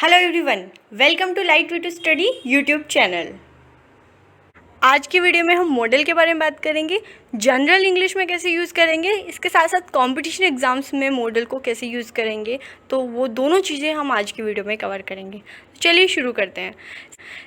Hello everyone, welcome to Light Way to Study YouTube channel. आज की video में हम मॉडल के बारे में बात करेंगे, जनरल इंग्लिश में कैसे यूज़ करेंगे, इसके साथ साथ कंपटीशन एग्जाम्स में मॉडल को कैसे यूज़ करेंगे, तो वो दोनों चीज़ें हम आज की वीडियो में कवर करेंगे। तो चलिए शुरू करते हैं।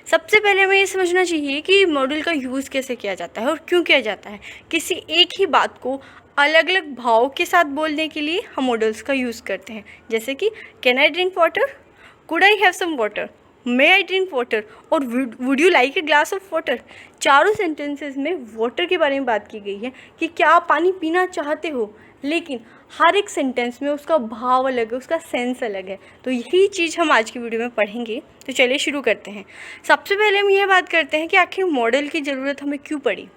सबसे पहले हमें ये समझना चाहिए कि मॉडल का यूज़ कैसे किया जाता है और क्यों किया जाता है। किसी एक ही बात को अलग अलग भाव के साथ बोलने के लिए हम मॉडल्स का यूज़ करते हैं, जैसे कि can I drink water, could I have some water, may I drink water और would you like a glass of water. चारों सेंटेंसेस में वाटर के बारे में बात की गई है कि क्या आप पानी पीना चाहते हो, लेकिन हर एक सेंटेंस में उसका भाव अलग है, उसका सेंस अलग है। तो यही चीज़ हम आज की वीडियो में पढ़ेंगे। तो चलिए शुरू करते हैं। सबसे पहले हम यह बात करते हैं कि आखिर मॉडल की ज़रूरत हमें क्यों पड़ी।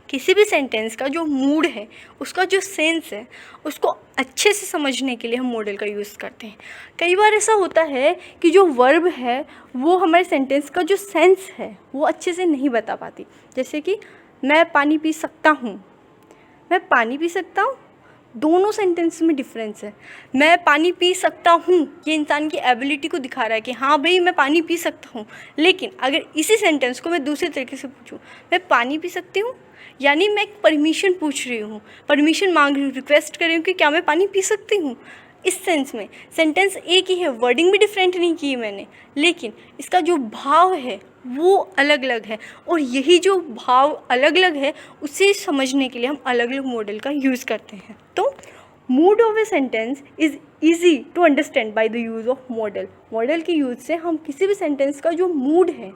किसी भी सेंटेंस का जो मूड है, उसका जो सेंस है, उसको अच्छे से समझने के लिए हम मॉडल का यूज़ करते हैं। कई बार ऐसा होता है कि जो वर्ब है वो हमारे सेंटेंस का जो सेंस है वो अच्छे से नहीं बता पाती। जैसे कि मैं पानी पी सकता हूँ, मैं पानी पी सकता हूँ, दोनों सेंटेंस में डिफरेंस है। मैं पानी पी सकता हूँ ये इंसान की एबिलिटी को दिखा रहा है कि हाँ भाई मैं पानी पी सकता हूँ, लेकिन अगर इसी सेंटेंस को मैं दूसरे तरीके से पूछूँ, मैं पानी पी सकती हूँ, यानी मैं एक परमिशन पूछ रही हूँ, परमिशन मांग रही हूँ, रिक्वेस्ट कर रही हूँ कि क्या मैं पानी पी सकती हूँ। इस सेंस में सेंटेंस एक ही है, वर्डिंग भी डिफरेंट नहीं की है मैंने, लेकिन इसका जो भाव है वो अलग अलग है। और यही जो भाव अलग अलग है उसे समझने के लिए हम अलग अलग मॉडल का यूज़ करते हैं। तो mood of a sentence is easy to understand by the use of modal. Modal के यूज़ से हम किसी भी सेंटेंस का जो मूड है,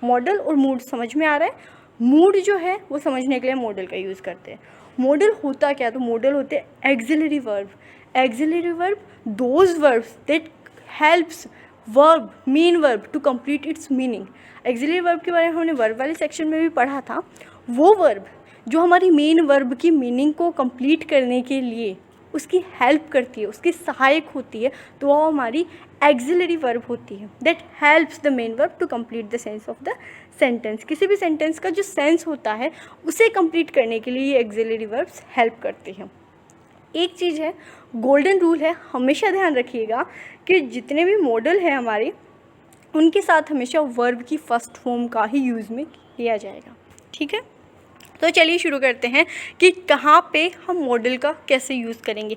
मॉडल और मूड समझ में आ रहा है, मूड जो है वो समझने के लिए मॉडल का यूज़ करते हैं। मॉडल होता क्या, तो मॉडल होते हैं auxiliary verb. Auxiliary verb those verbs that helps verb main verb to complete its meaning. Auxiliary verb के बारे में हमने वर्ब वाले सेक्शन में भी पढ़ा था। वो वर्ब जो हमारी मेन वर्ब की मीनिंग को कंप्लीट करने के लिए उसकी हेल्प करती है, उसकी सहायक होती है, तो वो हमारी एक्सिलरी वर्ब होती है that helps the main verb to complete the sense of the sentence. किसी भी सेंटेंस का जो सेंस होता है उसे कंप्लीट करने के लिए ये एक्सिलरी वर्ब्स हेल्प करते हैं। एक चीज़ है, गोल्डन रूल है, हमेशा ध्यान रखिएगा कि जितने भी मॉडल हैं हमारे, उनके साथ हमेशा वर्ब की फर्स्ट फॉर्म का ही यूज़ में लिया जाएगा। ठीक है, तो चलिए शुरू करते हैं कि कहाँ पे हम मॉडल का कैसे यूज़ करेंगे।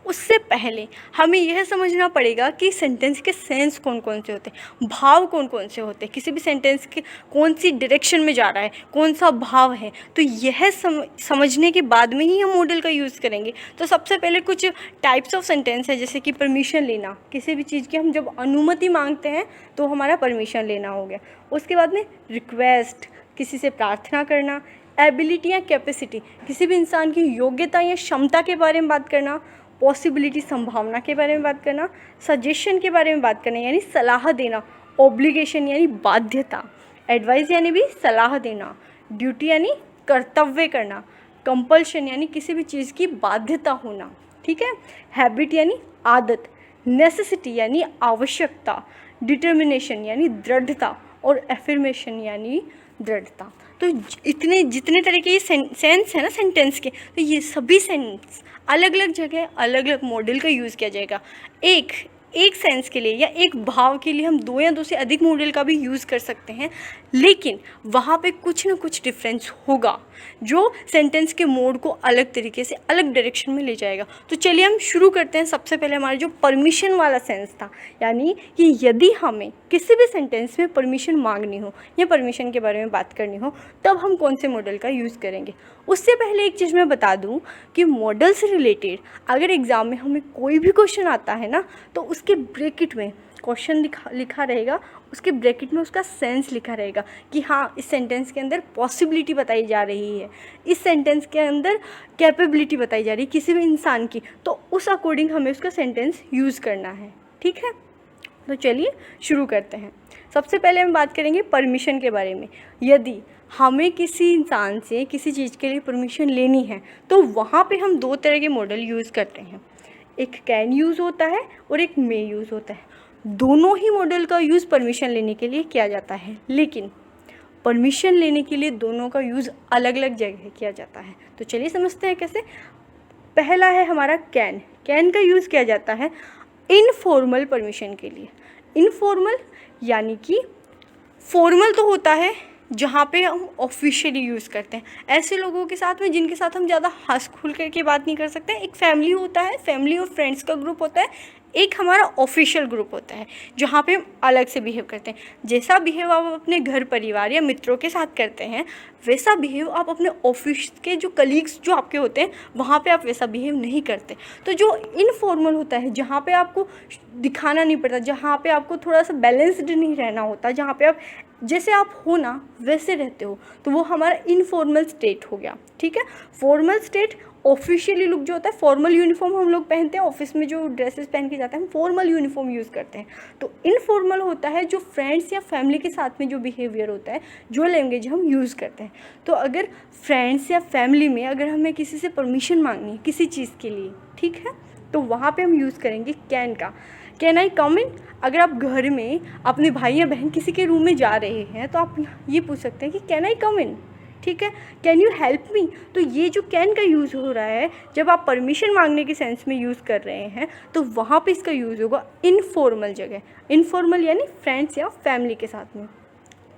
उससे पहले हमें यह समझना पड़ेगा कि सेंटेंस के सेंस कौन कौन से होते हैं, भाव कौन कौन से होते हैं, किसी भी सेंटेंस के कौन सी डायरेक्शन में जा रहा है, कौन सा भाव है। तो यह समझने के बाद में ही हम मॉडल का यूज़ करेंगे। तो सबसे पहले कुछ टाइप्स ऑफ सेंटेंस है, जैसे कि परमिशन लेना। किसी भी चीज़ की हम जब अनुमति मांगते हैं तो हमारा परमिशन लेना हो गया। उसके बाद में रिक्वेस्ट, किसी से प्रार्थना करना। एबिलिटी या कैपेसिटी, किसी भी इंसान की योग्यता या क्षमता के बारे में बात करना। पॉसिबिलिटी, संभावना के बारे में बात करना। सजेशन के बारे में बात करना, यानी सलाह देना। ऑब्लिगेशन यानी बाध्यता। एडवाइस यानी भी सलाह देना। ड्यूटी यानी कर्तव्य करना। कंपल्शन यानी किसी भी चीज़ की बाध्यता होना। ठीक है। हैबिट यानी आदत। नेसेसिटी यानी आवश्यकता। डिटर्मिनेशन यानी दृढ़ता। और एफर्मेशन यानी दृढ़ता। तो इतने जितने तरह के ये सेंस है ना सेंटेंस के, तो ये सभी सेंस अलग अलग जगह अलग अलग मॉडल का यूज़ किया जाएगा। एक सेंस के लिए या एक भाव के लिए हम दो या दो से अधिक मॉडल का भी यूज़ कर सकते हैं, लेकिन वहाँ पे कुछ ना कुछ डिफरेंस होगा जो सेंटेंस के मोड को अलग तरीके से अलग डायरेक्शन में ले जाएगा। तो चलिए हम शुरू करते हैं। सबसे पहले हमारा जो परमिशन वाला सेंस था, यानी कि यदि हमें किसी भी सेंटेंस में परमिशन मांगनी हो या परमिशन के बारे में बात करनी हो, तब हम कौन से मॉडल का यूज़ करेंगे। उससे पहले एक चीज़ मैं बता दूं कि मॉडल से रिलेटेड अगर एग्ज़ाम में हमें कोई भी क्वेश्चन आता है ना, तो उसके ब्रैकेट में क्वेश्चन लिखा रहेगा, उसके ब्रैकेट में उसका सेंस लिखा रहेगा कि हाँ इस सेंटेंस के अंदर पॉसिबिलिटी बताई जा रही है, इस सेंटेंस के अंदर कैपेबिलिटी बताई जा रही है किसी भी इंसान की, तो उस अकॉर्डिंग हमें उसका सेंटेंस यूज़ करना है। ठीक है, तो चलिए शुरू करते हैं। सबसे पहले हम बात करेंगे परमिशन के बारे में। यदि हमें किसी इंसान से किसी चीज़ के लिए परमिशन लेनी है, तो वहाँ पे हम दो तरह के मॉडल यूज़ करते हैं। एक कैन यूज़ होता है और एक मे यूज़ होता है। दोनों ही मॉडल का यूज़ परमिशन लेने के लिए किया जाता है, लेकिन परमिशन लेने के लिए दोनों का यूज़ अलग अलग जगह किया जाता है। तो चलिए समझते हैं कैसे। पहला है हमारा कैन। कैन का यूज़ किया जाता है इनफॉर्मल परमिशन के लिए। इनफॉर्मल यानी कि फॉर्मल तो होता है जहाँ पे हम ऑफिशियली यूज़ करते हैं, ऐसे लोगों के साथ में जिनके साथ हम ज़्यादा हंस खुल करके बात नहीं कर सकते। एक फैमिली होता है, फैमिली और फ्रेंड्स का ग्रुप होता है, एक हमारा ऑफिशियल ग्रुप होता है जहाँ पे हम अलग से बिहेव करते हैं। जैसा बिहेव आप अपने घर परिवार या मित्रों के साथ करते हैं, वैसा बिहेव आप अपने ऑफिस के जो कलीग्स जो आपके होते हैं वहाँ पे आप वैसा बिहेव नहीं करते। तो जो इनफॉर्मल होता है, जहाँ पे आपको दिखाना नहीं पड़ता, जहाँ पे आपको थोड़ा सा बैलेंस्ड नहीं रहना होता, जहाँ पे आप जैसे आप हो ना वैसे रहते हो, तो वो हमारा इनफॉर्मल स्टेट हो गया। ठीक है, फॉर्मल स्टेट ऑफिशियली लुक जो होता है, फॉर्मल यूनिफॉर्म हम लोग पहनते हैं, ऑफिस में जो ड्रेसेस पहन के जाते हैं हम फॉर्मल यूनिफॉर्म यूज़ करते हैं। तो इनफॉर्मल होता है जो फ्रेंड्स या फैमिली के साथ में जो बिहेवियर होता है, जो लैंग्वेज हम यूज़ करते हैं। तो अगर फ्रेंड्स या फैमिली में अगर हमें किसी से परमिशन मांगनी है किसी चीज़ के लिए, ठीक है, तो वहाँ पे हम यूज़ करेंगे कैन का। कैन आई कम इन? अगर आप घर में अपने भाई या बहन किसी के रूम में जा रहे हैं तो आप ये पूछ सकते हैं कि कैन आई कम इन, ठीक है, कैन यू हेल्प मी। तो ये जो कैन का यूज़ हो रहा है जब आप परमिशन मांगने के सेंस में यूज़ कर रहे हैं, तो वहाँ पे इसका यूज़ होगा इनफॉर्मल जगह, इनफॉर्मल यानी फ्रेंड्स या फैमिली के साथ में।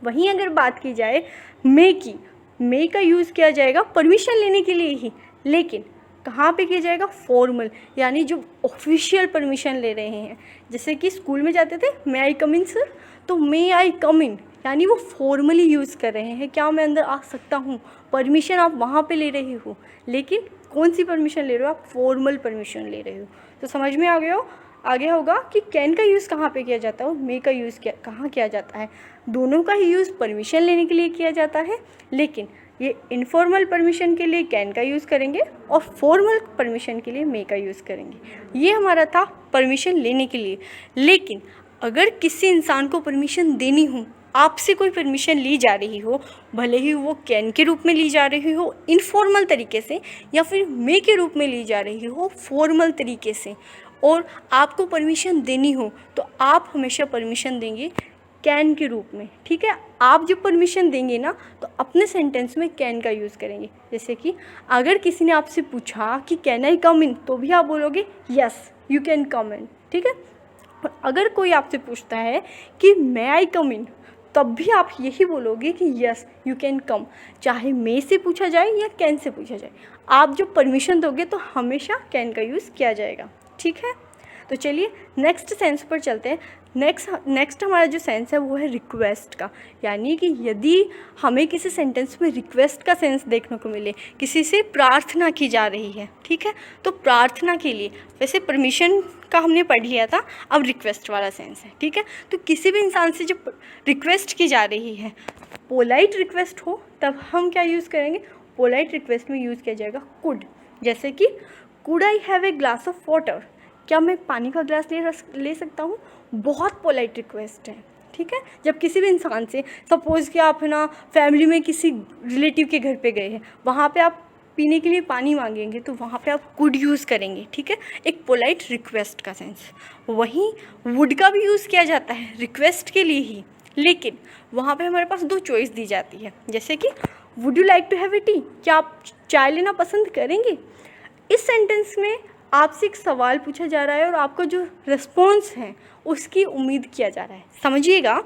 वहीं अगर बात की जाए मे की, मे का यूज़ किया जाएगा परमिशन लेने के लिए ही, लेकिन कहाँ पे किया जाएगा? फॉर्मल, यानी जो ऑफिशियल परमिशन ले रहे हैं। जैसे कि स्कूल में जाते थे मे आई कम इन सर, तो मे आई कम इन यानी वो फॉर्मली यूज़ कर रहे हैं, क्या मैं अंदर आ सकता हूँ, परमिशन आप वहाँ पे ले रहे हो, लेकिन कौन सी परमिशन ले रहे हो? आप फॉर्मल परमिशन ले रहे हो। तो समझ में आ गया होगा कि कैन का यूज़ कहाँ पे किया जाता है और मे का यूज़ कहाँ किया जाता है। दोनों का ही यूज़ परमिशन लेने के लिए किया जाता है, लेकिन ये इनफॉर्मल परमिशन के लिए कैन का यूज़ करेंगे और फॉर्मल परमिशन के लिए मे का यूज़ करेंगे। ये हमारा था परमिशन लेने के लिए। लेकिन अगर किसी इंसान को परमिशन देनी हो, आपसे कोई परमिशन ली जा रही हो, भले ही वो कैन के रूप में ली जा रही हो इनफॉर्मल तरीके से, या फिर मे के रूप में ली जा रही हो फॉर्मल तरीके से, और आपको परमिशन देनी हो, तो आप हमेशा परमिशन देंगे कैन के रूप में। ठीक है, आप जब परमिशन देंगे ना तो अपने सेंटेंस में कैन का यूज़ करेंगे। जैसे कि अगर किसी ने आपसे पूछा कि कैन आई कम इन, तो भी आप बोलोगे यस यू कैन कम इन। ठीक है, और अगर कोई आपसे पूछता है कि मे आई कम इन, तब भी आप यही बोलोगे कि यस यू कैन कम, चाहे मे से पूछा जाए या कैन से पूछा जाए। आप जब परमिशन दोगे तो हमेशा कैन का यूज़ किया जाएगा। ठीक है, तो चलिए नेक्स्ट सेंस पर चलते हैं। नेक्स्ट हमारा जो सेंस है वो है रिक्वेस्ट का, यानी कि यदि हमें किसी सेंटेंस में रिक्वेस्ट का सेंस देखने को मिले, किसी से प्रार्थना की जा रही है, ठीक है, तो प्रार्थना के लिए, वैसे परमिशन का हमने पढ़ लिया था, अब रिक्वेस्ट वाला सेंस है। ठीक है, तो किसी भी इंसान से जब रिक्वेस्ट की जा रही है, पोलाइट रिक्वेस्ट हो, तब हम क्या यूज़ करेंगे? पोलाइट रिक्वेस्ट में यूज़ किया जाएगा कुड। जैसे कि could I have a glass of water, क्या मैं पानी का ग्लास ले सकता हूँ? बहुत पोलाइट रिक्वेस्ट है। ठीक है, जब किसी भी इंसान से, सपोज़ कि आप है ना फैमिली में किसी रिलेटिव के घर पे गए हैं, वहाँ पे आप पीने के लिए पानी मांगेंगे, तो वहाँ पे आप कुड यूज़ करेंगे। ठीक है, एक पोलाइट रिक्वेस्ट का सेंस। वहीं वुड का भी यूज़ किया जाता है रिक्वेस्ट के लिए ही, लेकिन वहाँ पे हमारे पास दो चॉइस दी जाती है। जैसे कि would you like to have a tea, क्या आप चाय लेना पसंद करेंगे? इस सेंटेंस में आपसे एक सवाल पूछा जा रहा है और आपका जो रिस्पॉन्स है उसकी उम्मीद किया जा रहा है। समझिएगा,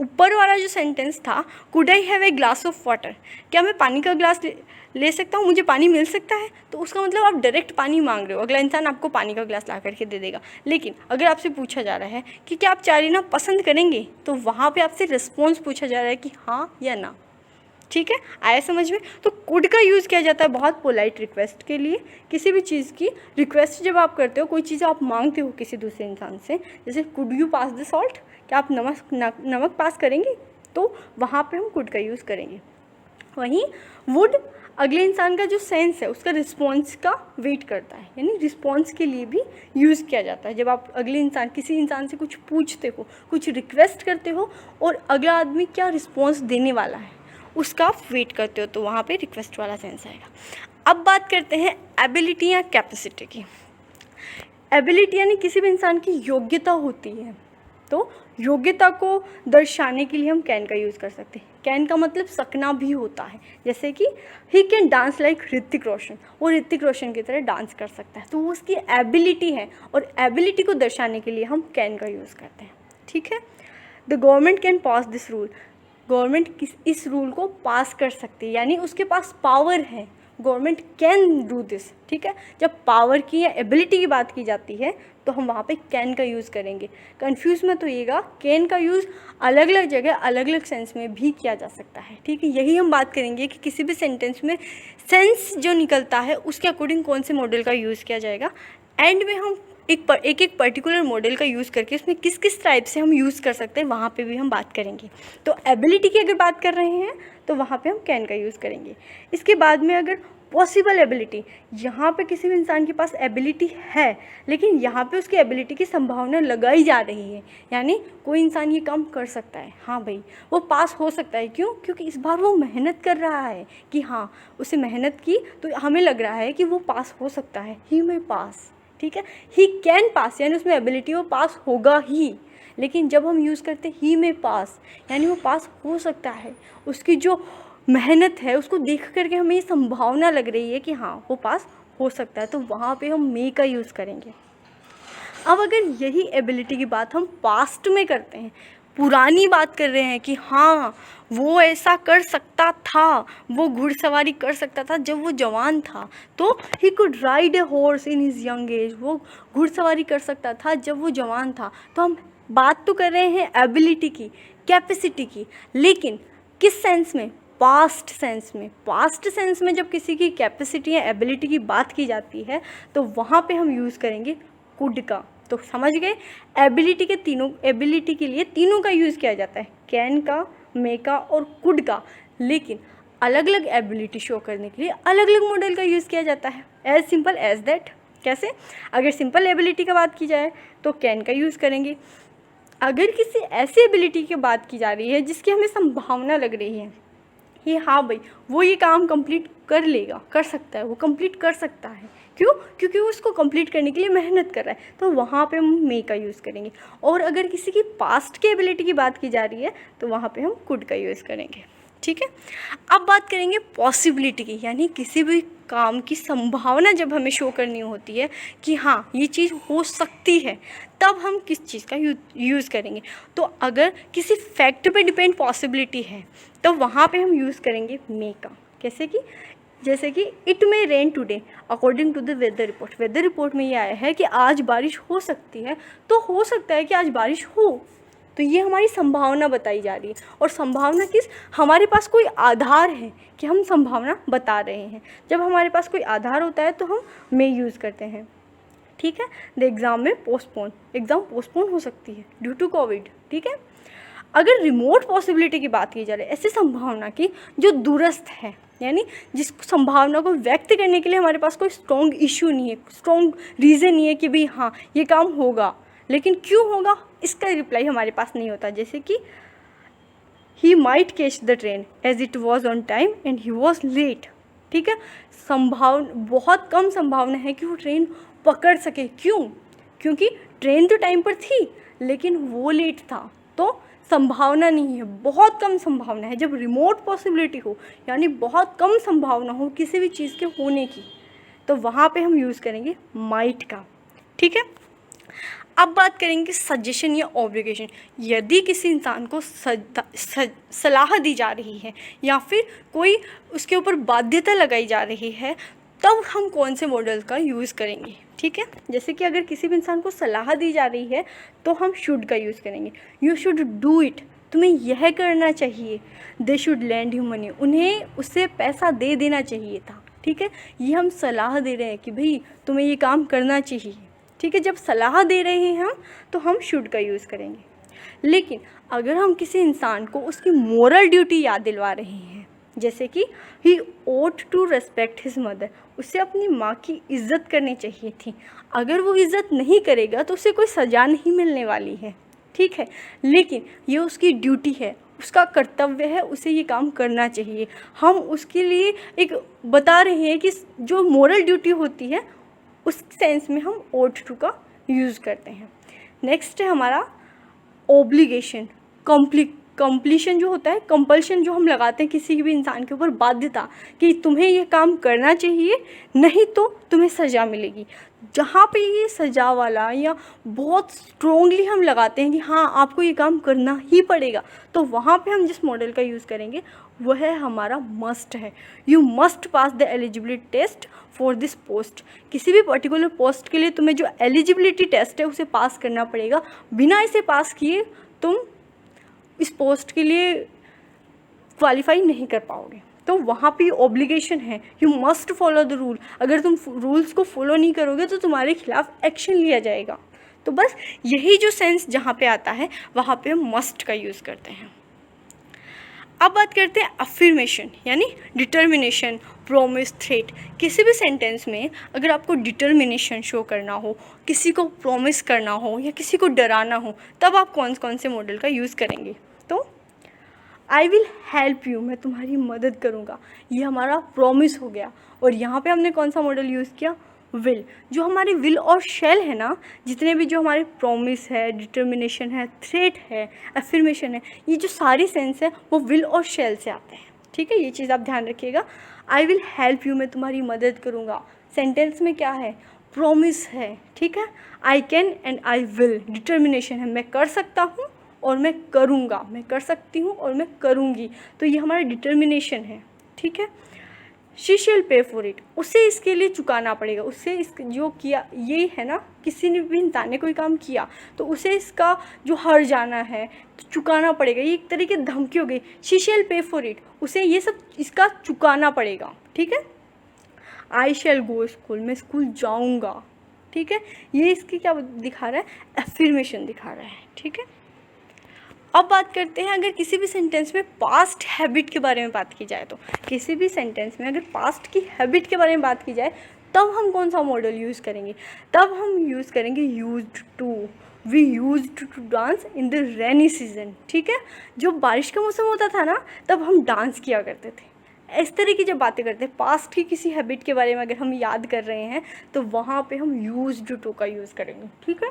ऊपर वाला जो सेंटेंस था could I have a glass of water, क्या मैं पानी का ग्लास ले सकता हूँ, मुझे पानी मिल सकता है, तो उसका मतलब आप डायरेक्ट पानी मांग रहे हो, अगला इंसान आपको पानी का ग्लास ला करके दे देगा। लेकिन अगर आपसे पूछा जा रहा है कि क्या आप चाय लेना पसंद करेंगे, तो वहाँ पर आपसे रिस्पॉन्स पूछा जा रहा है कि हाँ या ना। ठीक है, आया समझ में? तो कुड का यूज़ किया जाता है बहुत पोलाइट रिक्वेस्ट के लिए। किसी भी चीज़ की रिक्वेस्ट जब आप करते हो, कोई चीज़ आप मांगते हो किसी दूसरे इंसान से, जैसे could you pass the salt, क्या आप नमक पास करेंगे, तो वहाँ पे हम कुड का यूज़ करेंगे। वहीं वुड अगले इंसान का जो सेंस है उसका रिस्पॉन्स का वेट करता है, यानी रिस्पॉन्स के लिए भी यूज़ किया जाता है। जब आप अगले इंसान, किसी इंसान से कुछ पूछते हो, कुछ रिक्वेस्ट करते हो और अगला आदमी क्या रिस्पॉन्स देने वाला है उसका आप वेट करते हो, तो वहाँ पे रिक्वेस्ट वाला सेंस आएगा। अब बात करते हैं एबिलिटी या कैपेसिटी की। एबिलिटी यानी किसी भी इंसान की योग्यता होती है, तो योग्यता को दर्शाने के लिए हम कैन का यूज़ कर सकते हैं। कैन का मतलब सकना भी होता है, जैसे कि he can dance like Hrithik Roshan, वो ऋतिक रोशन की तरह डांस कर सकता है, तो वो उसकी एबिलिटी है, और एबिलिटी को दर्शाने के लिए हम कैन का यूज़ करते हैं। ठीक है। The government can pass this rule, government इस रूल को पास कर सकती है, यानी उसके पास पावर है, गवर्नमेंट कैन डू दिस, ठीक है। जब पावर की या एबिलिटी की बात की जाती है तो हम वहाँ पे कैन का यूज़ करेंगे। कंफ्यूज मत होइएगा, कैन का यूज़ अलग अलग जगह अलग अलग सेंस में भी किया जा सकता है, ठीक है। यही हम बात करेंगे कि किसी भी सेंटेंस में सेंस जो निकलता है उसके अकॉर्डिंग कौन से मॉडल का यूज़ किया जाएगा। एंड में हम एक पर्टिकुलर मॉडल का यूज़ करके उसमें किस किस टाइप से हम यूज़ कर सकते हैं वहाँ पे भी हम बात करेंगे। तो एबिलिटी की अगर बात कर रहे हैं तो वहाँ पे हम कैन का यूज़ करेंगे। इसके बाद में अगर पॉसिबल एबिलिटी, यहाँ पे किसी भी इंसान के पास एबिलिटी है लेकिन यहाँ पे उसकी एबिलिटी की संभावना लगाई जा रही है, यानी कोई इंसान ये काम कर सकता है, हाँ भाई वो पास हो सकता है। क्यों? क्योंकि इस बार वो मेहनत कर रहा है कि हाँ उसे मेहनत की तो हमें लग रहा है कि वो पास हो सकता है, ही में पास, ठीक है। ही कैन पास यानी उसमें एबिलिटी वो पास होगा ही, लेकिन जब हम यूज़ करते ही में पास यानी वो पास हो सकता है, उसकी जो मेहनत है उसको देख करके हमें ये संभावना लग रही है कि हाँ वो पास हो सकता है, तो वहाँ पे हम मे का यूज़ करेंगे। अब अगर यही एबिलिटी की बात हम पास्ट में करते हैं, पुरानी बात कर रहे हैं कि हाँ वो ऐसा कर सकता था, वो घुड़सवारी कर सकता था जब वो जवान था, तो he could ride a horse in his young age, वो घुड़सवारी कर सकता था जब वो जवान था। तो हम बात तो कर रहे हैं एबिलिटी की, कैपेसिटी की, लेकिन किस सेंस में? पास्ट सेंस में। पास्ट सेंस में जब किसी की कैपेसिटी या एबिलिटी की बात की जाती है तो वहाँ पे हम यूज़ करेंगे कुड का। तो समझ गए, एबिलिटी के तीनों, एबिलिटी के लिए तीनों का यूज़ किया जाता है, कैन का, मे का और कुड का, लेकिन अलग अलग एबिलिटी शो करने के लिए अलग अलग मॉडल का यूज़ किया जाता है। As simple as that. कैसे? अगर सिंपल एबिलिटी का बात की जाए तो कैन का यूज़ करेंगे। अगर किसी ऐसी एबिलिटी की बात की जा रही है जिसकी हमें संभावना लग रही है कि हाँ भाई वो ये काम कंप्लीट कर लेगा, कर सकता है, वो कंप्लीट कर सकता है, क्यों? क्योंकि वो उसको कंप्लीट करने के लिए मेहनत कर रहा है, तो वहाँ पे हम मे का यूज़ करेंगे। और अगर किसी की पास्ट की एबिलिटी की बात की जा रही है तो वहाँ पे हम कुड का यूज़ करेंगे, ठीक है। अब बात करेंगे पॉसिबिलिटी की, यानी किसी भी काम की संभावना जब हमें शो करनी होती है कि हाँ ये चीज़ हो सकती है, तब हम किस चीज़ का यूज़ करेंगे। तो अगर किसी फैक्ट पे डिपेंड पॉसिबिलिटी है तो वहाँ पे हम यूज़ करेंगे मे का। कैसे कि जैसे कि it may rain today according to the weather report, weather report में ये आया है कि आज बारिश हो सकती है, तो हो सकता है कि आज बारिश हो, तो ये हमारी संभावना बताई जा रही है। और संभावना किस? हमारे पास कोई आधार है कि हम संभावना बता रहे हैं। जब हमारे पास कोई आधार होता है तो हम मे यूज़ करते हैं, ठीक है। द एग्ज़ाम में पोस्टपोन, एग्ज़ाम पोस्टपोन हो सकती है ड्यू टू कोविड, ठीक है। अगर रिमोट पॉसिबिलिटी की बात की जा रही है, ऐसी संभावना की जो दूरस्थ है, यानी जिस संभावना को व्यक्त करने के लिए हमारे पास कोई स्ट्रॉन्ग इशू नहीं है, स्ट्रॉन्ग रीज़न नहीं है कि भाई हाँ ये काम होगा, लेकिन क्यों होगा इसका रिप्लाई हमारे पास नहीं होता। जैसे कि he might catch the train as it was on time and he was late, ठीक है। बहुत कम संभावना है कि वो ट्रेन पकड़ सके, क्यों? क्योंकि ट्रेन तो टाइम पर थी लेकिन वो लेट था, तो संभावना नहीं है, बहुत कम संभावना है। जब रिमोट पॉसिबिलिटी हो यानी बहुत कम संभावना हो किसी भी चीज़ के होने की, तो वहाँ पे हम यूज़ करेंगे माइट का, ठीक है। अब बात करेंगे सजेशन या ऑब्लिगेशन। यदि किसी इंसान को सलाह दी जा रही है या फिर कोई उसके ऊपर बाध्यता लगाई जा रही है, तब हम कौन से मॉडल का यूज़ करेंगे, ठीक है। जैसे कि अगर किसी भी इंसान को सलाह दी जा रही है तो हम शुड का यूज़ करेंगे। यू शुड डू इट, तुम्हें यह करना चाहिए। They should land you money, उन्हें उससे पैसा दे देना चाहिए था, ठीक है। ये हम सलाह दे रहे हैं कि भाई तुम्हें ये काम करना चाहिए, ठीक है। जब सलाह दे रहे हैं हम तो हम शुड का यूज़ करेंगे। लेकिन अगर हम किसी इंसान को उसकी मोरल ड्यूटी याद दिलवा रहे हैं, जैसे कि ही ओट टू रेस्पेक्ट हिज मदर, उसे अपनी माँ की इज़्ज़त करनी चाहिए थी, अगर वो इज़्ज़त नहीं करेगा तो उसे कोई सज़ा नहीं मिलने वाली है, ठीक है। लेकिन ये उसकी ड्यूटी है, उसका कर्तव्य है, उसे ये काम करना चाहिए। हम उसके लिए एक बता रहे हैं कि जो मोरल ड्यूटी होती है उस सेंस में हम ओट टू का यूज़ करते हैं। नेक्स्ट है हमारा ऑब्लिगेशन, कंप्लीशन जो होता है, कंपल्शन जो हम लगाते हैं किसी भी इंसान के ऊपर, बाध्यता कि तुम्हें ये काम करना चाहिए, नहीं तो तुम्हें सज़ा मिलेगी। जहाँ पे ये सज़ा वाला या बहुत स्ट्रोंगली हम लगाते हैं कि हाँ आपको ये काम करना ही पड़ेगा, तो वहाँ पे हम जिस मॉडल का यूज़ करेंगे वह है हमारा मस्ट है। You must pass the eligibility test for this post. किसी भी पर्टिकुलर पोस्ट के लिए तुम्हें जो एलिजिबिलिटी टेस्ट है उसे पास करना पड़ेगा। बिना इसे पास किए तुम इस पोस्ट के लिए क्वालिफाई नहीं कर पाओगे। तो वहाँ पे ऑब्लिगेशन है, you must follow the rule. अगर तुम रूल्स को फॉलो नहीं करोगे तो तुम्हारे खिलाफ एक्शन लिया जाएगा। तो बस यही जो सेंस जहाँ पे आता है वहाँ पे हम मस्ट का यूज़ करते हैं। अब बात करते हैं अफर्मेशन यानी डिटर्मिनेशन, प्रॉमिस, थ्रेट। किसी भी सेंटेंस में अगर आपको डिटर्मिनेशन शो करना हो, किसी को प्रॉमिस करना हो या किसी को डराना हो, तब आप कौन कौन से मॉडल का यूज़ करेंगे। तो आई विल हेल्प यू, मैं तुम्हारी मदद करूँगा, ये हमारा प्रॉमिस हो गया। और यहाँ पे हमने कौन सा मॉडल यूज़ किया, विल। जो हमारी विल और शैल है ना, जितने भी जो हमारे प्रॉमिस है, डिटर्मिनेशन है, थ्रेट है, अफर्मेशन है, ये जो सारी सेंस है वो विल और शैल से आते हैं। ठीक है, ये चीज़ आप ध्यान रखिएगा। आई विल हेल्प यू, मैं तुम्हारी मदद करूँगा, सेंटेंस में क्या है, प्रॉमिस है। ठीक है, I can and I will, determination है, मैं कर सकता हूँ और मैं करूँगा, मैं कर सकती हूँ और मैं करूँगी, तो ये हमारा डिटर्मिनेशन है। ठीक है, शी शैल पे फॉर इट, उसे इसके लिए चुकाना पड़ेगा। उससे इस जो किया, ये है ना, किसी ने भी इंसान ने कोई काम किया तो उसे इसका जो हर जाना है तो चुकाना पड़ेगा। ये एक तरीके की धमकी हो गई, शी शैल पे फॉर इट, उसे ये सब इसका चुकाना पड़ेगा। ठीक है, आई शैल गो स्कूल, मैं स्कूल जाऊँगा। ठीक है, ये इसकी क्या दिखा रहा है, अफर्मेशन दिखा रहा है। ठीक है, अब बात करते हैं अगर किसी भी सेंटेंस में पास्ट हैबिट के बारे में बात की जाए, तो किसी भी सेंटेंस में अगर पास्ट की हैबिट के बारे में बात की जाए तब हम कौन सा मॉडल यूज़ करेंगे, तब हम यूज़ करेंगे used to. We used to dance in the rainy season. ठीक है, जब बारिश का मौसम होता था ना तब हम डांस किया करते थे। इस तरह की जब बातें करते हैं पास्ट की किसी हैबिट के बारे में अगर हम याद कर रहे हैं तो वहाँ पे हम यूज्ड टू का यूज़ करेंगे। ठीक है,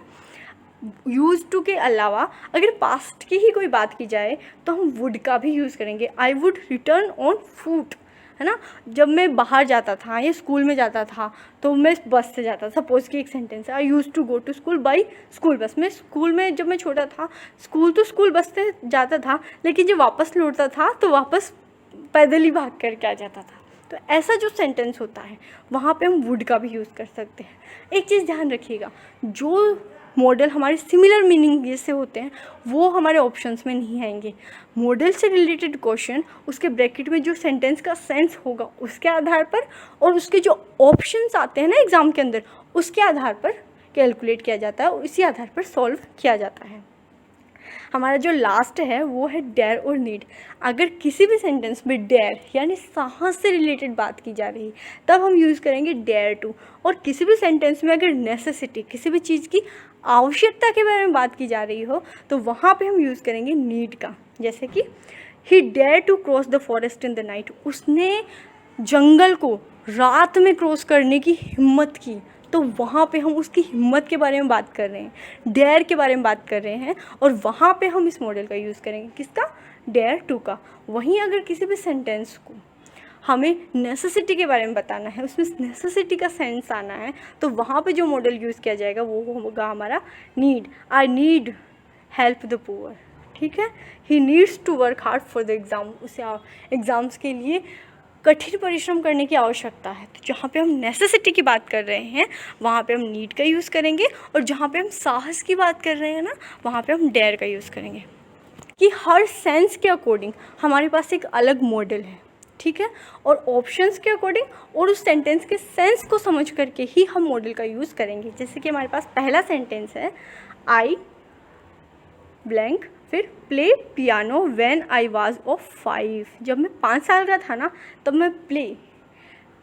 यूज़ टू के अलावा अगर पास्ट की ही कोई बात की जाए तो हम वुड का भी यूज़ करेंगे। I would return on foot, है ना, जब मैं बाहर जाता था या स्कूल में जाता था तो मैं बस से जाता था। सपोज़ कि एक सेंटेंस है, I use to go to school by school bus. मैं स्कूल में जब मैं छोटा था स्कूल बस से जाता था, लेकिन जब वापस लौटता था तो वापस पैदल ही भाग कर के आ जाता था। तो ऐसा जो सेंटेंस होता है वहाँ पे हम वुड का भी यूज़ कर सकते हैं। एक चीज़ ध्यान रखिएगा, जो मॉडल हमारे सिमिलर मीनिंग जैसे होते हैं वो हमारे ऑप्शंस में नहीं आएंगे। मॉडल से रिलेटेड क्वेश्चन उसके ब्रैकेट में जो सेंटेंस का सेंस होगा उसके आधार पर और उसके जो ऑप्शंस आते हैं ना एग्ज़ाम के अंदर उसके आधार पर कैलकुलेट किया जाता है और इसी आधार पर सॉल्व किया जाता है। हमारा जो लास्ट है वो है डेयर और नीड। अगर किसी भी सेंटेंस में डेयर यानी साहस से रिलेटेड बात की जा रही है तब हम यूज़ करेंगे डेयर टू। और किसी भी सेंटेंस में अगर नेसेसिटी, किसी भी चीज़ की आवश्यकता के बारे में बात की जा रही हो तो वहाँ पे हम यूज़ करेंगे नीड का। जैसे कि he dare to cross the forest in the night, उसने जंगल को रात में क्रॉस करने की हिम्मत की, तो वहाँ पे हम उसकी हिम्मत के बारे में बात कर रहे हैं, डेयर के बारे में बात कर रहे हैं और वहाँ पे हम इस मॉडल का यूज़ करेंगे, किसका, डेयर टू का। वहीं अगर किसी भी सेंटेंस को हमें नेसेसिटी के बारे में बताना है, उसमें नेसेसिटी का सेंस आना है, तो वहाँ पे जो मॉडल यूज़ किया जाएगा वो होगा हमारा need. I need help the poor. ठीक है, he needs to work hard for the exam, उसे एग्ज़ाम्स के लिए कठिन परिश्रम करने की आवश्यकता है। तो जहाँ पे हम नेसेसिटी की बात कर रहे हैं वहाँ पे हम नीड का यूज़ करेंगे और जहाँ पे हम साहस की बात कर रहे हैं ना वहाँ पे हम डेयर का यूज़ करेंगे। कि हर सेंस के अकॉर्डिंग हमारे पास एक अलग मॉडल है। ठीक है, और ऑप्शंस के अकॉर्डिंग और उस सेंटेंस के सेंस को समझ करके ही हम मॉडल का यूज़ करेंगे। जैसे कि हमारे पास पहला सेंटेंस है, आई ब्लैंक, फिर play piano when I was of 5, जब मैं 5 साल का था ना तब मैं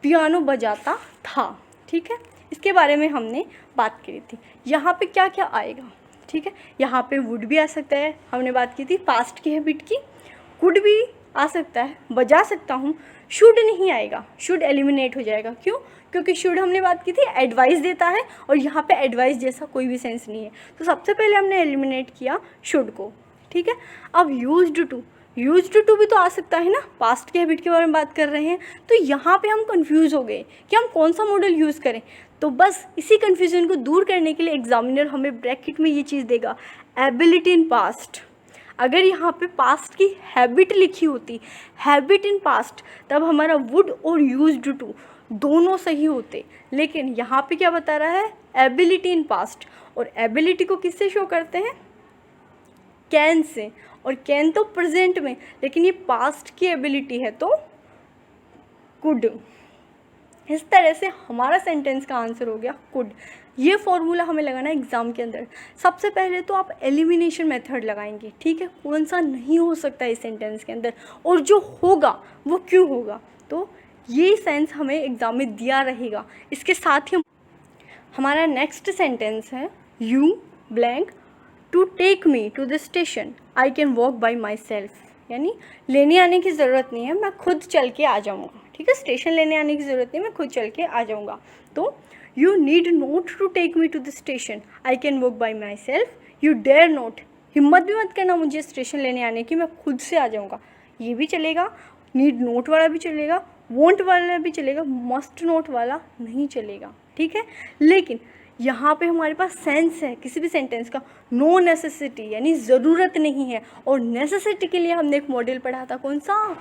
पियानो बजाता था। ठीक है, इसके बारे में हमने बात करी थी। यहाँ पे क्या क्या आएगा, ठीक है, यहाँ पे वुड भी आ सकता है, हमने बात की थी पास्ट की हैबिट की, कुड भी आ सकता है, बजा सकता हूँ, शुड नहीं आएगा, शुड एलिमिनेट हो जाएगा। क्यों, क्योंकि शुड हमने बात की थी एडवाइस देता है और यहाँ पे एडवाइस जैसा कोई भी सेंस नहीं है, तो सबसे पहले हमने एलिमिनेट किया शुड को। ठीक है। अब यूज्ड टू भी तो आ सकता है ना, पास्ट के हैबिट के बारे में बात कर रहे हैं। तो यहाँ पे हम कंफ्यूज हो गए कि हम कौन सा मॉडल यूज़ करें। तो बस इसी कन्फ्यूजन को दूर करने के लिए एग्जामिनर हमें ब्रैकेट में ये चीज़ देगा, एबिलिटी इन पास्ट। अगर यहाँ पे पास्ट की हैबिट लिखी होती, हैबिट इन पास्ट, तब हमारा वुड और यूज्ड टू दोनों सही होते। लेकिन यहाँ पे क्या बता रहा है, एबिलिटी इन पास्ट, और एबिलिटी को किससे शो करते हैं, कैन से, और कैन तो प्रेजेंट में, लेकिन ये पास्ट की एबिलिटी है तो कुड। इस तरह से हमारा सेंटेंस का आंसर हो गया कुड। ये फॉर्मूला हमें लगाना है एग्ज़ाम के अंदर। सबसे पहले तो आप एलिमिनेशन मेथड लगाएंगे, ठीक है, कौन सा नहीं हो सकता इस सेंटेंस के अंदर, और जो होगा वो क्यों होगा। तो ये सेंस हमें एग्ज़ाम में दिया रहेगा। इसके साथ ही हमारा नेक्स्ट सेंटेंस है, you blank to take me to the station, I can walk by myself, यानी लेने आने की ज़रूरत नहीं है, मैं खुद चल के आ जाऊँगा, ठीक है, स्टेशन लेने आने की ज़रूरत नहीं, मैं खुद चल के आ जाऊँगा। तो you need not to take me to the station, I can walk by myself, you dare not, हिम्मत भी मत करना मुझे स्टेशन लेने आने की, मैं खुद से आ जाऊँगा, ये भी चलेगा। नीड नोट वाला भी चलेगा, वॉन्ट वाला भी चलेगा, मस्ट नोट वाला नहीं चलेगा, ठीक है। लेकिन यहाँ पे हमारे पास सेंस है किसी भी सेंटेंस का, नो नेसेसिटी, यानी ज़रूरत नहीं है। और नेसेसिटी के लिए हमने एक मॉडल पढ़ा था, कौन सा,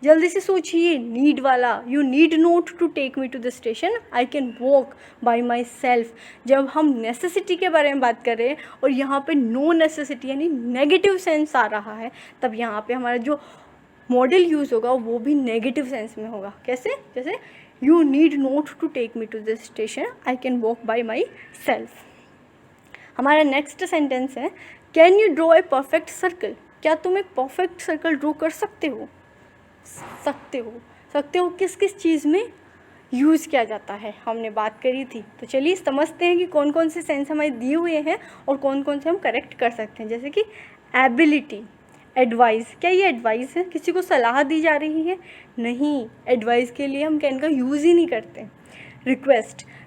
जल्दी से सोचिए, नीड वाला, you need not to take me to the station, I can walk by myself. जब हम नेसेसिटी के बारे में बात कर रहे हैं और यहाँ पे नो नेसेसिटी यानी नेगेटिव सेंस आ रहा है, तब यहाँ पे हमारा जो मॉडल यूज़ होगा वो भी नेगेटिव सेंस में होगा। कैसे, जैसे you need not to take me to the station, I can walk by myself. हमारा नेक्स्ट सेंटेंस है, can you draw a perfect circle, क्या तुम एक परफेक्ट सर्कल ड्रॉ कर सकते हो। सकते हो किस किस चीज़ में यूज़ किया जाता है, हमने बात करी थी। तो चलिए समझते हैं कि कौन कौन से सेंस हमारे दिए हुए हैं और कौन कौन से हम करेक्ट कर सकते हैं। जैसे कि एबिलिटी, एडवाइस, क्या ये एडवाइस है, किसी को सलाह दी जा रही है, नहीं, एडवाइस के लिए हम कैन का यूज़ ही नहीं करते।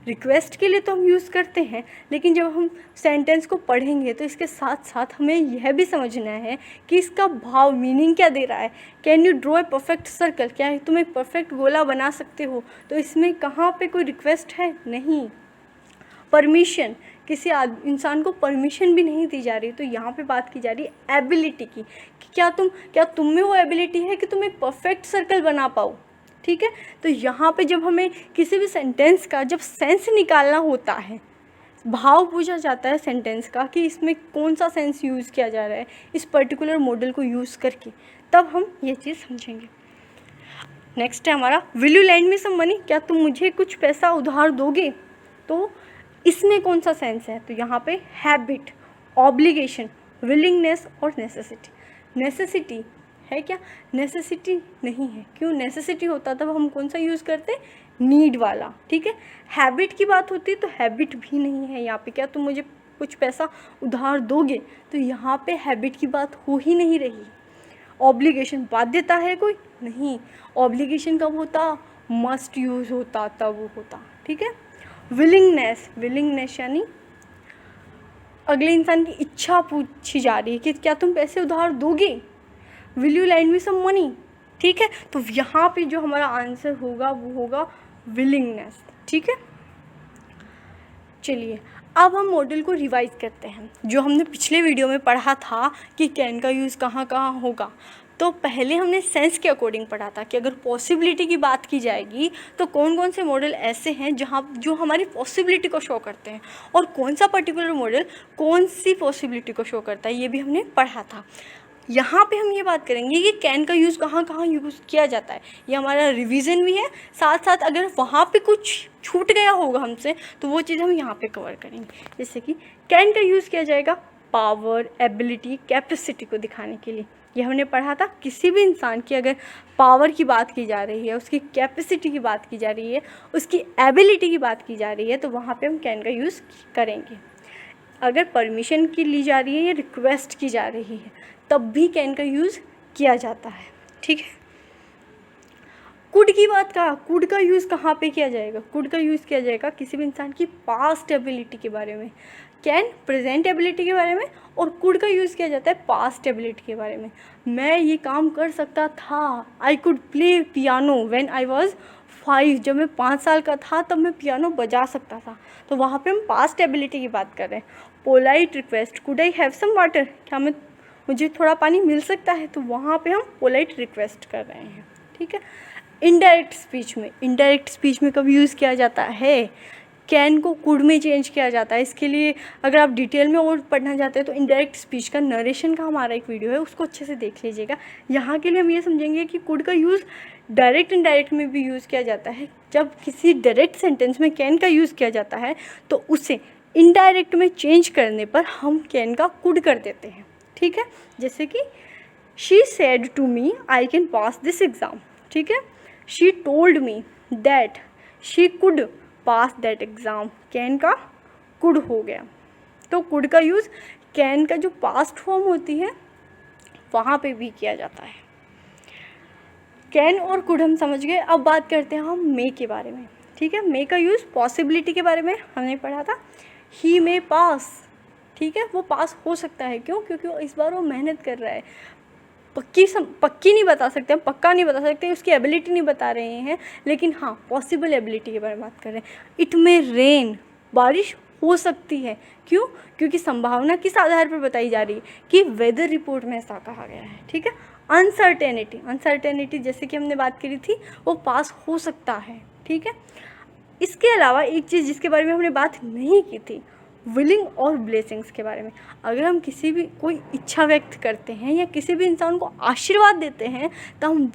रिक्वेस्ट के लिए तो हम यूज़ करते हैं, लेकिन जब हम सेंटेंस को पढ़ेंगे तो इसके साथ साथ हमें यह भी समझना है कि इसका भाव, मीनिंग क्या दे रहा है। Can you draw a perfect circle, क्या तुम एक परफेक्ट गोला बना सकते हो, तो इसमें कहाँ पे कोई रिक्वेस्ट है, नहीं। परमिशन, किसी इंसान को परमिशन भी नहीं दी जा रही, तो यहाँ पे बात की जा रही है एबिलिटी की, कि क्या तुम में वो एबिलिटी है कि तुम एक परफेक्ट सर्कल बना पाओ, ठीक है। तो यहाँ पे जब हमें किसी भी सेंटेंस का जब सेंस निकालना होता है, भाव पूछा जाता है सेंटेंस का कि इसमें कौन सा सेंस यूज़ किया जा रहा है इस पर्टिकुलर मॉडल को यूज़ करके, तब हम ये चीज़ समझेंगे। नेक्स्ट है हमारा, will you lend me some money, क्या तुम मुझे कुछ पैसा उधार दोगे। तो इसमें कौन सा सेंस है, तो यहाँ पे हैबिट, ऑब्लिगेशन, विलिंगनेस और नेसेसिटी। नेसेसिटी है क्या, नेसेसिटी नहीं है, क्यों, नेसेसिटी होता तब हम कौन सा यूज़ करते, नीड वाला, ठीक है। हैबिट की बात होती है तो हैबिट भी नहीं है यहाँ पे, क्या तुम मुझे कुछ पैसा उधार दोगे, तो यहाँ पे हैबिट की बात हो ही नहीं रही। ऑब्लिगेशन, बाध्यता है कोई, नहीं, ऑब्लिगेशन कब होता, मस्ट यूज़ होता तब वो होता, ठीक है। विलिंगनेस यानी अगले इंसान की इच्छा पूछी जा रही है कि क्या तुम पैसे उधार दोगे, will you lend me some money, ठीक है। तो यहाँ पे जो हमारा आंसर होगा वो होगा विलिंगनेस, ठीक है। चलिए अब हम मॉडल को रिवाइज करते हैं, जो हमने पिछले वीडियो में पढ़ा था कि कैन का यूज़ कहाँ कहाँ होगा। तो पहले हमने सेंस के अकॉर्डिंग पढ़ा था कि अगर पॉसिबिलिटी की बात की जाएगी तो कौन कौन से मॉडल ऐसे हैं जो हमारी पॉसिबिलिटी को शो करते हैं, और कौन सा पर्टिकुलर मॉडल कौन सी पॉसिबिलिटी को शो करता है, ये भी हमने पढ़ा था। यहाँ पे हम ये बात करेंगे कि कैन का यूज़ कहाँ कहाँ यूज़ किया जाता है, ये हमारा रिवीजन भी है, साथ साथ अगर वहाँ पे कुछ छूट गया होगा हमसे तो वो चीज़ हम यहाँ पे कवर करेंगे। जैसे कि कैन का यूज़ किया जाएगा पावर, एबिलिटी, कैपेसिटी को दिखाने के लिए। ये हमने पढ़ा था, किसी भी इंसान की अगर पावर की बात की जा रही है, उसकी कैपेसिटी की बात की जा रही है, उसकी एबिलिटी की बात की जा रही है, तो वहाँ पे हम कैन का यूज़ करेंगे। अगर परमिशन की ली जा रही है या रिक्वेस्ट की जा रही है तब भी कैन का यूज़ किया जाता है, ठीक है। कुड की बात कहा, कुड का यूज़ कहाँ पे किया जाएगा? कुड का यूज़ किया जाएगा किसी भी इंसान की पास्ट एबिलिटी के बारे में, कैन प्रेजेंट एबिलिटी के बारे में, और कुड का यूज़ किया जाता है पास्ट एबिलिटी के बारे में। मैं ये काम कर सकता था, I could play piano when I was 5, जब मैं 5 साल का था तब मैं पियानो बजा सकता था। तो वहाँ पे हम पास्ट एबिलिटी की बात कर रहे हैं। Polite request, could I have some water, क्या मुझे थोड़ा पानी मिल सकता है? तो वहाँ पे हम पोलाइट रिक्वेस्ट कर रहे हैं, ठीक है। इनडायरेक्ट स्पीच में कब यूज़ किया जाता है? कैन को कुड में चेंज किया जाता है। इसके लिए अगर आप डिटेल में और पढ़ना चाहते हैं तो इनडायरेक्ट स्पीच का नरेशन का हमारा एक वीडियो है, उसको अच्छे से देख लीजिएगा। यहाँ के लिए हम ये समझेंगे कि कुड का यूज़ डायरेक्ट इनडायरेक्ट में भी यूज़ किया जाता है। जब किसी डायरेक्ट सेंटेंस में कैन का यूज़ किया जाता है तो उसे इनडायरेक्ट में चेंज करने पर हम कैन का कुड कर देते हैं, ठीक है। जैसे कि she said to me I can pass this exam, ठीक है। She told me that she could pass that exam, can का कुड हो गया। तो कुड का यूज़ कैन का जो पास्ट फॉर्म होती है वहाँ पे भी किया जाता है। कैन और कुड हम समझ गए। अब बात करते हैं हम मे के बारे में, ठीक है। मे का यूज़ पॉसिबिलिटी के बारे में हमने पढ़ा था, ही मे पास, ठीक है। वो पास हो सकता है, क्यों? क्योंकि वो इस बार वो मेहनत कर रहा है। पक्की नहीं बता सकते हम, पक्का नहीं बता सकते, उसकी एबिलिटी नहीं बता रहे हैं, लेकिन हाँ पॉसिबल एबिलिटी के बारे में बात कर रहे हैं। इट मे रेन, बारिश हो सकती है, क्यों? क्योंकि संभावना किस आधार पर बताई जा रही है कि वेदर रिपोर्ट में ऐसा कहा गया है, ठीक है। अनसर्टेनिटी जैसे कि हमने बात करी थी, वो पास हो सकता है, ठीक है। इसके अलावा एक चीज़ जिसके बारे में हमने बात नहीं की थी, विलिंग और ब्लेसिंग्स के बारे में। अगर हम किसी भी कोई इच्छा व्यक्त करते हैं या किसी भी इंसान को आशीर्वाद देते हैं तो हम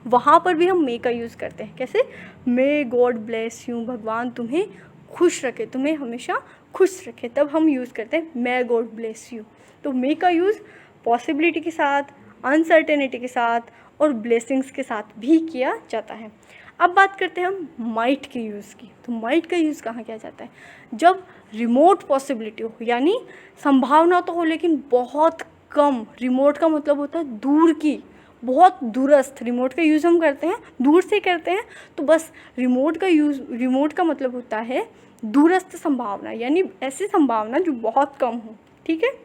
वहाँ पर भी हम मे का यूज़ करते हैं। कैसे? मे गॉड ब्लेस यू, भगवान तुम्हें खुश रखे, तुम्हें हमेशा खुश रखे, तब हम यूज़ करते हैं मे गॉड ब्लेस यू। तो मे का यूज़ पॉसिबिलिटी के साथ, अनसर्टेनिटी के साथ और ब्लेसिंग्स के साथ भी किया जाता है। अब बात करते हैं हम माइट के यूज़ की। तो माइट का यूज़ कहाँ किया जाता है? जब रिमोट पॉसिबिलिटी हो, यानी संभावना तो हो लेकिन बहुत कम। रिमोट का मतलब होता है दूर की, बहुत दूरस्थ। रिमोट का यूज़ हम करते हैं दूर से करते हैं, तो बस रिमोट का मतलब होता है दूरस्थ संभावना, यानी ऐसी संभावना जो बहुत कम हो, ठीक है।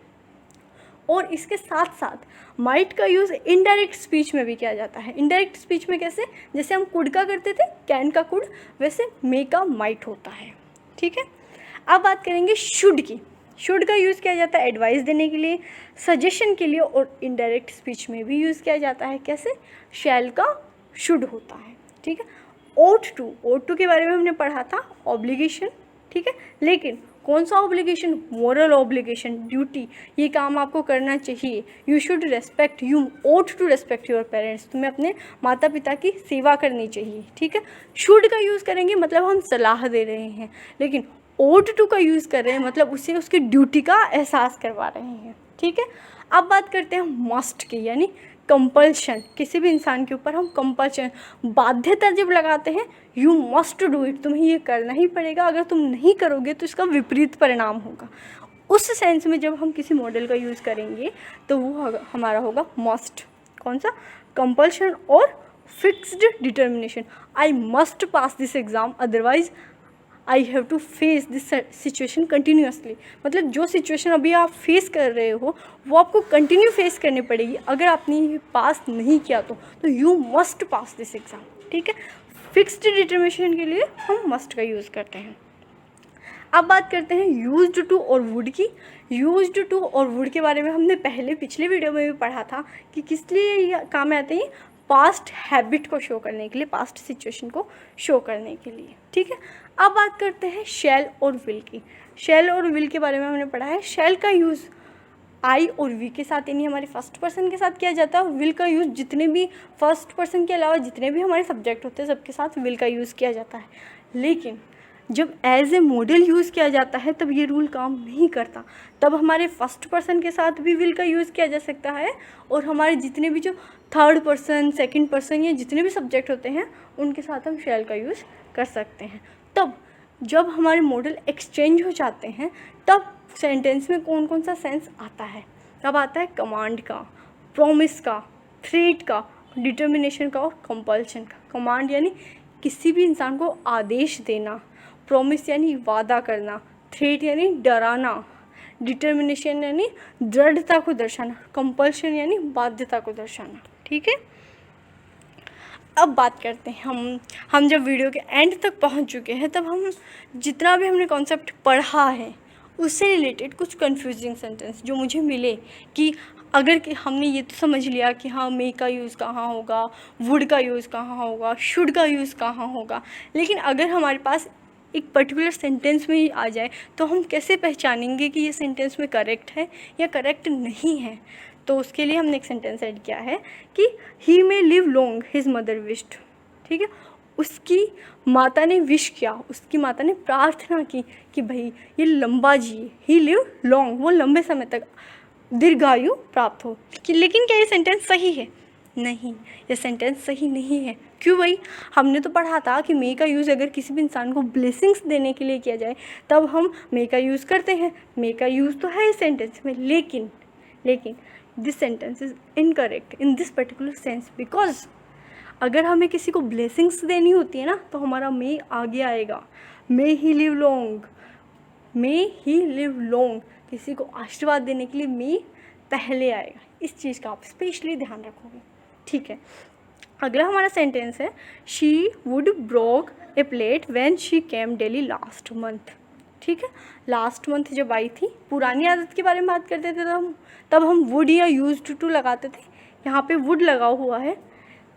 और इसके साथ साथ माइट का यूज़ इनडायरेक्ट स्पीच में भी किया जाता है। इनडायरेक्ट स्पीच में कैसे? जैसे हम कुड का करते थे, कैन का कुड, वैसे मे का माइट होता है, ठीक है। अब बात करेंगे शुड की। शुड का यूज़ किया जाता है एडवाइस देने के लिए, सजेशन के लिए, और इनडायरेक्ट स्पीच में भी यूज़ किया जाता है। कैसे? शैल का शुड होता है, ठीक है। ओट टू के बारे में हमने पढ़ा था, ऑब्लिगेशन, ठीक है। लेकिन कौन सा ऑब्लिगेशन? मोरल ऑब्लिगेशन, ड्यूटी, ये काम आपको करना चाहिए। You should respect, you ought to respect your parents, तुम्हें अपने माता पिता की सेवा करनी चाहिए, ठीक है। शुड का यूज़ करेंगे मतलब हम सलाह दे रहे हैं, लेकिन ओट टू का यूज़ कर रहे हैं मतलब उसे उसकी ड्यूटी का एहसास करवा रहे हैं, ठीक है। अब बात करते हैं मस्ट की, यानी कंपल्शन। किसी भी इंसान के ऊपर हम कंपल्शन, बाध्यता जब लगाते हैं, यू मस्ट डू इट, तुम्हें ये करना ही पड़ेगा, अगर तुम नहीं करोगे तो इसका विपरीत परिणाम होगा। उस सेंस में जब हम किसी मॉडल का यूज़ करेंगे तो वो हमारा होगा मस्ट। कौन सा? कंपल्शन और fixed determination. I must pass this exam, otherwise I have to face this situation continuously. मतलब जो सिचुएशन अभी आप फेस कर रहे हो वो आपको कंटिन्यू फेस करनी पड़ेगी। अगर आपने ये पास नहीं किया तो you must pass this exam, ठीक है। फिक्स्ड डिटर्मिनेशन के लिए हम मस्ट का यूज़ करते हैं। अब बात करते हैं यूज्ड टू और वुड की। यूज्ड टू और वुड के बारे में हमने पिछले वीडियो में भी पढ़ा था कि किस लिए काम में आते हैं। पास्ट हैबिट को शो करने के लिए, पास्ट सिचुएशन को शो करने के लिए, ठीक है। अब बात करते हैं शैल और विल की। शैल और विल के बारे में हमने पढ़ा है। शैल का यूज़ आई और वी के साथ, यानी हमारे फर्स्ट पर्सन के साथ किया जाता है। विल का यूज़ जितने भी फर्स्ट पर्सन के अलावा जितने भी हमारे सब्जेक्ट होते हैं सबके साथ विल का यूज़ किया जाता है। लेकिन जब एज ए मॉडल यूज़ किया जाता है तब ये रूल काम नहीं करता। तब हमारे फर्स्ट पर्सन के साथ भी विल का यूज़ किया जा सकता है, और हमारे जितने भी जो थर्ड पर्सन, सेकंड पर्सन, या जितने भी सब्जेक्ट होते हैं उनके साथ हम शैल का यूज़ कर सकते हैं। तब जब हमारे मॉडल एक्सचेंज हो जाते हैं तब सेंटेंस में कौन कौन सा सेंस आता है? तब आता है कमांड का, प्रॉमिस का, थ्रेट का, डिटर्मिनेशन का और कंपल्शन का। कमांड यानी किसी भी इंसान को आदेश देना, प्रॉमिस यानी वादा करना, थ्रेट यानी डराना, डिटर्मिनेशन यानी दृढ़ता को दर्शाना, कंपल्शन यानी बाध्यता को दर्शाना। ठीक है, अब बात करते हैं हम जब वीडियो के एंड तक पहुंच चुके हैं तब हम जितना भी हमने कॉन्सेप्ट पढ़ा है उससे रिलेटेड कुछ कंफ्यूजिंग सेंटेंस जो मुझे मिले कि अगर कि हमने ये तो समझ लिया कि हाँ मे का यूज़ कहाँ होगा, वुड का यूज़ कहाँ होगा, शुड का यूज़ कहाँ होगा, लेकिन अगर हमारे पास एक पर्टिकुलर सेंटेंस में ही आ जाए तो हम कैसे पहचानेंगे कि ये सेंटेंस में करेक्ट है या करेक्ट नहीं है। तो उसके लिए हमने एक सेंटेंस ऐड किया है कि he may live long his mother wished. ठीक है, उसकी माता ने विश किया, उसकी माता ने प्रार्थना की कि भाई ये लंबा जिए, ही लिव लॉन्ग, वो लंबे समय तक दीर्घायु प्राप्त हो। लेकिन क्या ये सेंटेंस सही है? नहीं, ये सेंटेंस सही नहीं है। क्यों भाई? हमने तो पढ़ा था कि मे का यूज़ अगर किसी भी इंसान को ब्लेसिंग्स देने के लिए किया जाए तब हम मे का यूज़ करते हैं। मे का यूज़ तो है इस सेंटेंस में, लेकिन this sentence is incorrect in this particular sense, because अगर हमें किसी को ब्लेसिंग्स देनी होती है ना तो हमारा मे आगे आएगा। May he live long, may he live long, किसी को आशीर्वाद देने के लिए मे पहले आएगा। इस चीज़ का आप स्पेशली ध्यान रखोगे। ठीक है, अगला हमारा सेंटेंस है she would broke A plate when she came daily last month. ठीक है, लास्ट मंथ जब आई थी, पुरानी आदत के बारे में बात करते थे तब हम वुड या यूज्ड टू लगाते थे। यहाँ पे वुड लगा हुआ है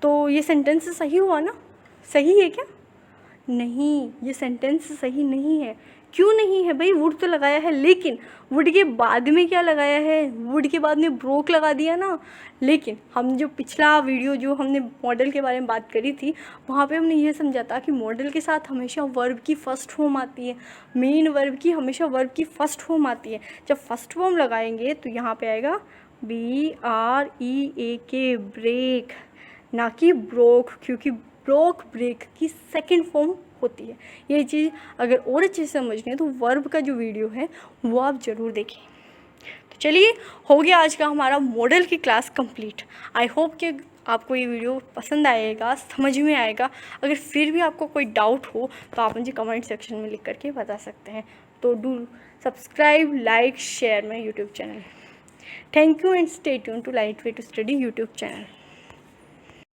तो ये सेंटेंस सही हुआ ना? सही है क्या? नहीं, ये सेंटेंस सही नहीं है। क्यों नहीं है भाई? वुड तो लगाया है, लेकिन वुड के बाद में क्या लगाया है? वुड के बाद में ब्रोक लगा दिया ना। लेकिन हम जो पिछला वीडियो जो हमने मॉडल के बारे में बात करी थी वहाँ पे हमने ये समझा था कि मॉडल के साथ हमेशा वर्ब की फर्स्ट फॉर्म आती है, मेन वर्ब की हमेशा वर्ब की फर्स्ट फॉर्म आती है। जब फर्स्ट फॉर्म लगाएंगे तो यहाँ पे आएगा BREAK, ब्रेक, ना कि ब्रोक, क्योंकि ब्रोक ब्रेक की सेकंड फॉर्म होती है। ये चीज़ अगर और अच्छे से समझनी है तो वर्ब का जो वीडियो है वो आप ज़रूर देखें। तो चलिए, हो गया आज का हमारा मॉडल की क्लास कंप्लीट। आई होप कि आपको ये वीडियो पसंद आएगा, समझ में आएगा। अगर फिर भी आपको कोई डाउट हो तो आप मुझे कमेंट सेक्शन में लिख करके बता सकते हैं। तो do subscribe, like, share my YouTube channel. Thank you and stay tune to Light Way to Study YouTube channel.